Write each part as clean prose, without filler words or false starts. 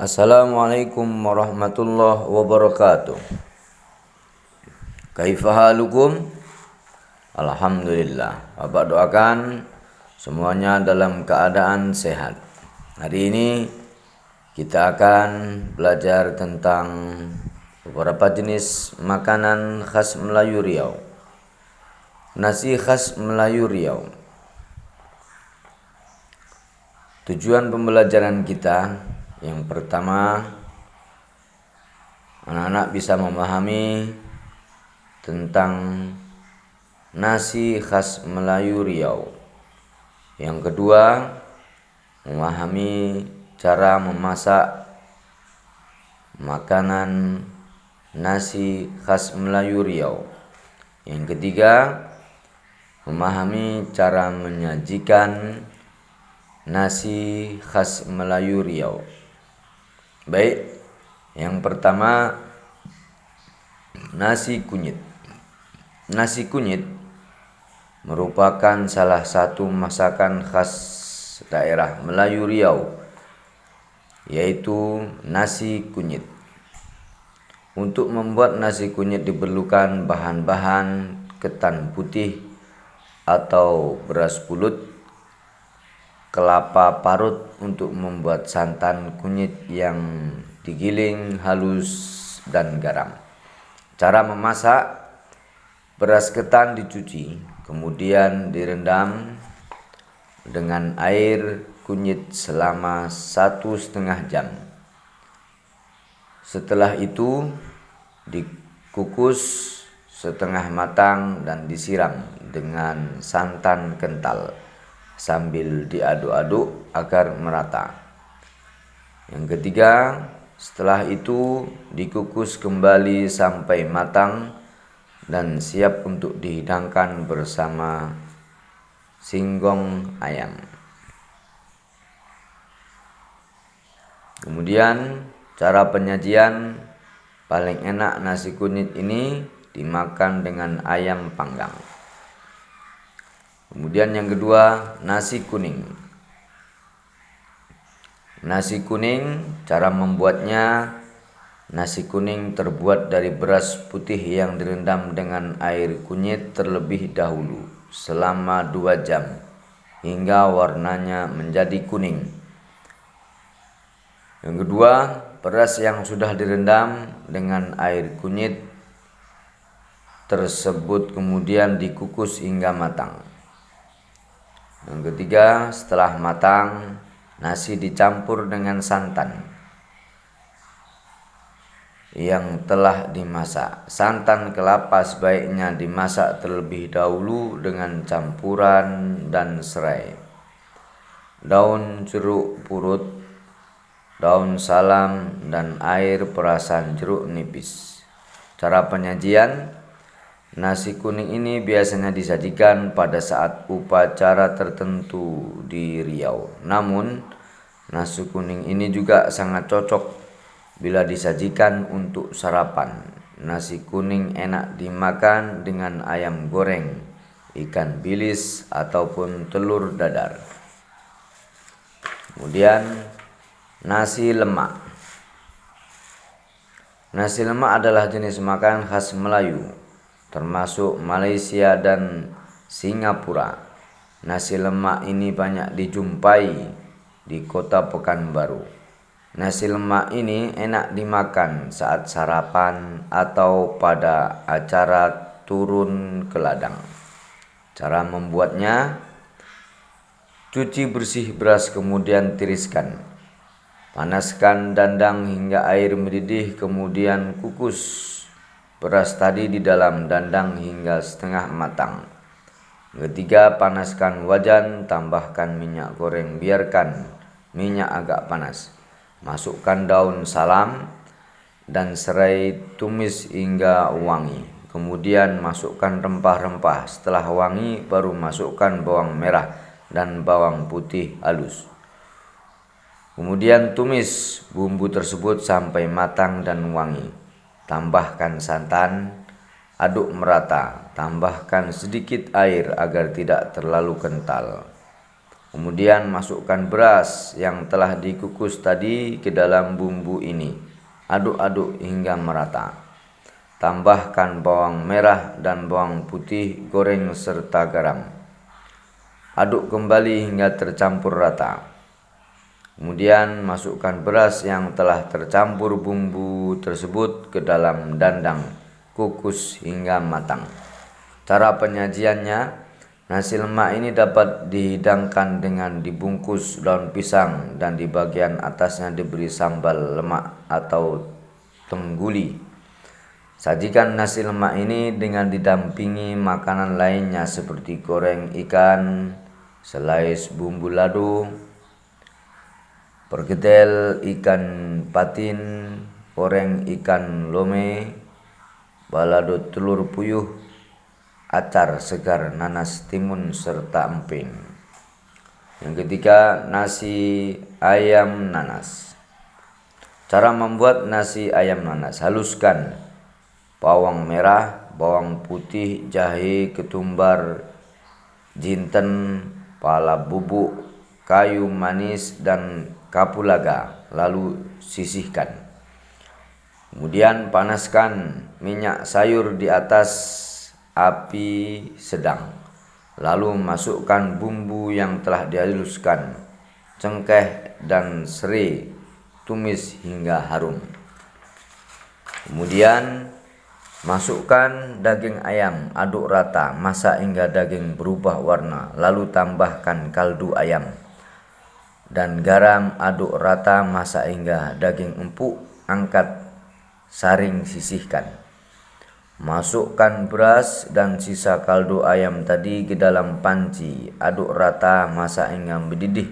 Assalamualaikum warahmatullahi wabarakatuh. Kaifa halukum? Alhamdulillah. Bapak doakan semuanya dalam keadaan sehat. Hari ini kita akan belajar tentang beberapa jenis makanan khas Melayu Riau. Nasi khas Melayu Riau. Tujuan pembelajaran kita yang pertama, anak-anak bisa memahami tentang nasi khas Melayu Riau. Yang kedua, memahami cara memasak makanan nasi khas Melayu Riau. Yang ketiga, memahami cara menyajikan nasi khas Melayu Riau. Baik, yang pertama, nasi kunyit. Nasi kunyit merupakan salah satu masakan khas daerah Melayu Riau, yaitu nasi kunyit. Untuk membuat nasi kunyit diperlukan bahan-bahan ketan putih atau beras pulut, kelapa parut untuk membuat santan kunyit yang digiling halus, dan garam. Cara memasak: beras ketan dicuci, kemudian direndam dengan air kunyit selama 1,5 jam. Setelah itu dikukus setengah matang dan disiram dengan santan kental sambil diaduk-aduk agar merata. Yang ketiga, setelah itu dikukus kembali sampai matang dan siap untuk dihidangkan bersama singkong ayam. Kemudian cara penyajian: paling enak nasi kunyit ini dimakan dengan ayam panggang. Kemudian yang kedua, nasi kuning. Nasi kuning, cara membuatnya: nasi kuning terbuat dari beras putih yang direndam dengan air kunyit terlebih dahulu selama 2 jam hingga warnanya menjadi kuning. Yang kedua, beras yang sudah direndam dengan air kunyit tersebut kemudian dikukus hingga matang. Yang ketiga, setelah matang, nasi dicampur dengan santan yang telah dimasak. Santan kelapa sebaiknya dimasak terlebih dahulu dengan campuran dan serai, daun jeruk purut, daun salam, dan air perasan jeruk nipis. Cara penyajian: nasi kuning ini biasanya disajikan pada saat upacara tertentu di Riau. Namun, nasi kuning ini juga sangat cocok bila disajikan untuk sarapan. Nasi kuning enak dimakan dengan ayam goreng, ikan bilis, ataupun telur dadar. Kemudian, nasi lemak. Nasi lemak adalah jenis makanan khas Melayu, termasuk Malaysia dan Singapura. Nasi lemak ini banyak dijumpai di kota Pekanbaru. Nasi lemak ini enak dimakan saat sarapan atau pada acara turun ke ladang. Cara membuatnya: cuci bersih beras kemudian tiriskan. Panaskan dandang hingga air mendidih, kemudian kukus beras tadi di dalam dandang hingga setengah matang. Ketiga, panaskan wajan, tambahkan minyak goreng, biarkan minyak agak panas. Masukkan daun salam dan serai, tumis hingga wangi. Kemudian masukkan rempah-rempah. Setelah wangi, baru masukkan bawang merah dan bawang putih halus. Kemudian tumis bumbu tersebut sampai matang dan wangi. Tambahkan santan, aduk merata, tambahkan sedikit air agar tidak terlalu kental. Kemudian masukkan beras yang telah dikukus tadi ke dalam bumbu ini. Aduk-aduk hingga merata. Tambahkan bawang merah dan bawang putih goreng serta garam. Aduk kembali hingga tercampur rata. Kemudian masukkan beras yang telah tercampur bumbu tersebut ke dalam dandang. Kukus hingga matang. Cara penyajiannya, nasi lemak ini dapat dihidangkan dengan dibungkus daun pisang dan di bagian atasnya diberi sambal lemak atau tengguli. Sajikan nasi lemak ini dengan didampingi makanan lainnya seperti goreng ikan, selai bumbu lado, perkedel ikan patin, goreng ikan lome, balado telur puyuh, acar segar nanas timun serta emping. Yang ketiga, nasi ayam nanas. Cara membuat nasi ayam nanas: haluskan bawang merah, bawang putih, jahe, ketumbar, jinten, pala bubuk, kayu manis, dan kapulaga, lalu sisihkan. Kemudian panaskan minyak sayur di atas api sedang. Lalu masukkan bumbu yang telah dihaluskan, cengkeh dan serai, tumis hingga harum. Kemudian masukkan daging ayam, aduk rata, masak hingga daging berubah warna, lalu tambahkan kaldu ayam dan garam, aduk rata, masak hingga daging empuk, angkat, saring, sisihkan. Masukkan beras dan sisa kaldu ayam tadi ke dalam panci, aduk rata, masak hingga mendidih,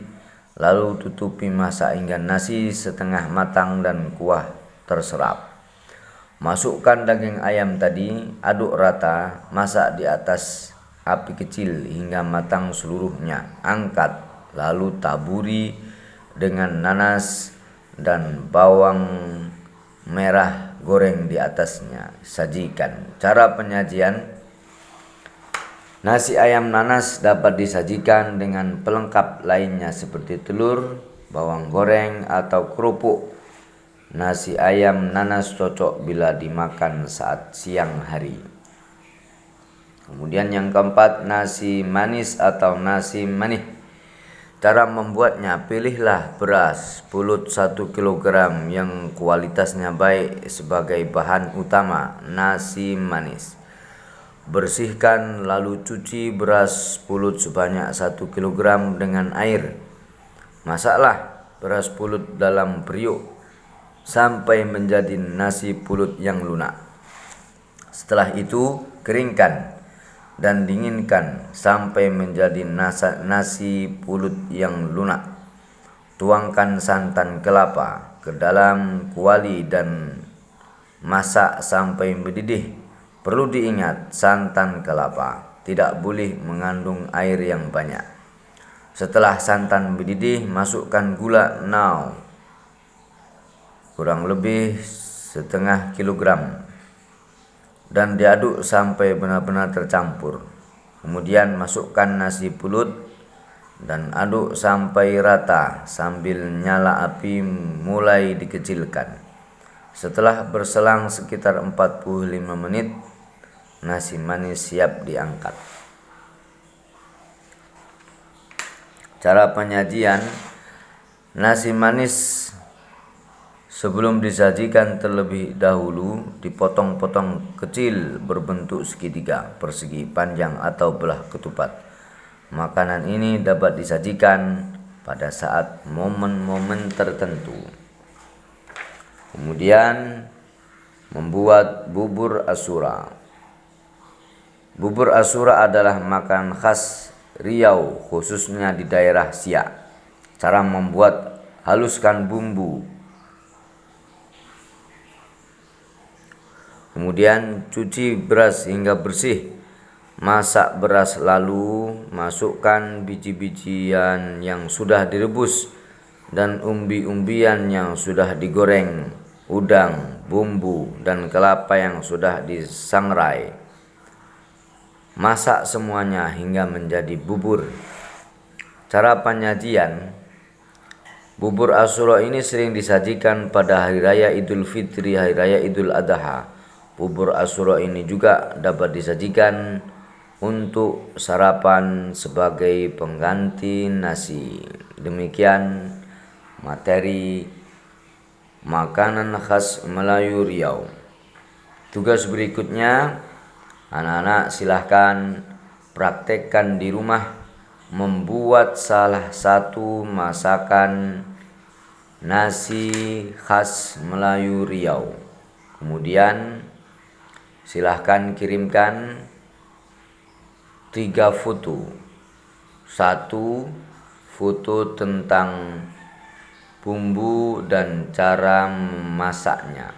lalu tutupi, masak hingga nasi setengah matang dan kuah terserap. Masukkan daging ayam tadi, aduk rata, masak di atas api kecil hingga matang seluruhnya. Angkat, lalu taburi dengan nanas dan bawang merah goreng di atasnya. Sajikan. Cara penyajian: nasi ayam nanas dapat disajikan dengan pelengkap lainnya seperti telur, bawang goreng, atau kerupuk. Nasi ayam nanas cocok bila dimakan saat siang hari. Kemudian yang keempat, nasi manis atau nasi manis. Cara membuatnya: pilihlah beras pulut 1 kg yang kualitasnya baik sebagai bahan utama nasi manis. Bersihkan lalu cuci beras pulut sebanyak 1 kg dengan air. Masaklah beras pulut dalam periuk sampai menjadi nasi pulut yang lunak. Setelah itu keringkan dan dinginkan sampai menjadi nasi pulut yang lunak. Tuangkan santan kelapa ke dalam kuali dan masak sampai mendidih. Perlu diingat, santan kelapa tidak boleh mengandung air yang banyak. Setelah santan mendidih, masukkan gula nau kurang lebih setengah kilogram dan diaduk sampai benar-benar tercampur. Kemudian masukkan nasi pulut dan aduk sampai rata sambil nyala api mulai dikecilkan. Setelah berselang sekitar 45 menit, nasi manis siap diangkat. Cara penyajian: nasi manis sebelum disajikan terlebih dahulu dipotong-potong kecil berbentuk segitiga, persegi, panjang atau belah ketupat. Makanan ini dapat disajikan pada saat momen-momen tertentu. Kemudian membuat bubur Asyura. Bubur Asyura adalah makanan khas Riau, khususnya di daerah Siak. Cara membuat: haluskan bumbu. Kemudian cuci beras hingga bersih. Masak beras lalu masukkan biji-bijian yang sudah direbus dan umbi-umbian yang sudah digoreng, udang, bumbu, dan kelapa yang sudah disangrai. Masak semuanya hingga menjadi bubur. Cara penyajian bubur Asyura ini sering disajikan pada hari raya Idul Fitri, hari raya Idul Adha. Bubur Asyura ini juga dapat disajikan untuk sarapan sebagai pengganti nasi. Demikian materi makanan khas Melayu Riau. Tugas berikutnya, anak-anak silahkan praktekkan di rumah membuat salah satu masakan nasi khas Melayu Riau. Kemudian silahkan kirimkan 3 foto. 1 foto tentang bumbu dan cara memasaknya.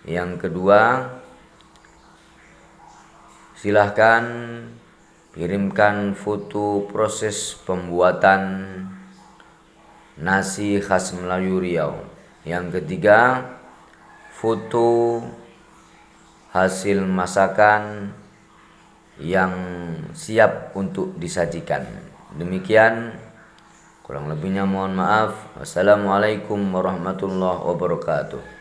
Yang kedua, silahkan kirimkan foto proses pembuatan nasi khas Melayu Riau. Yang ketiga, foto hasil masakan yang siap untuk disajikan. Demikian, kurang lebihnya mohon maaf. Wassalamualaikum warahmatullahi wabarakatuh.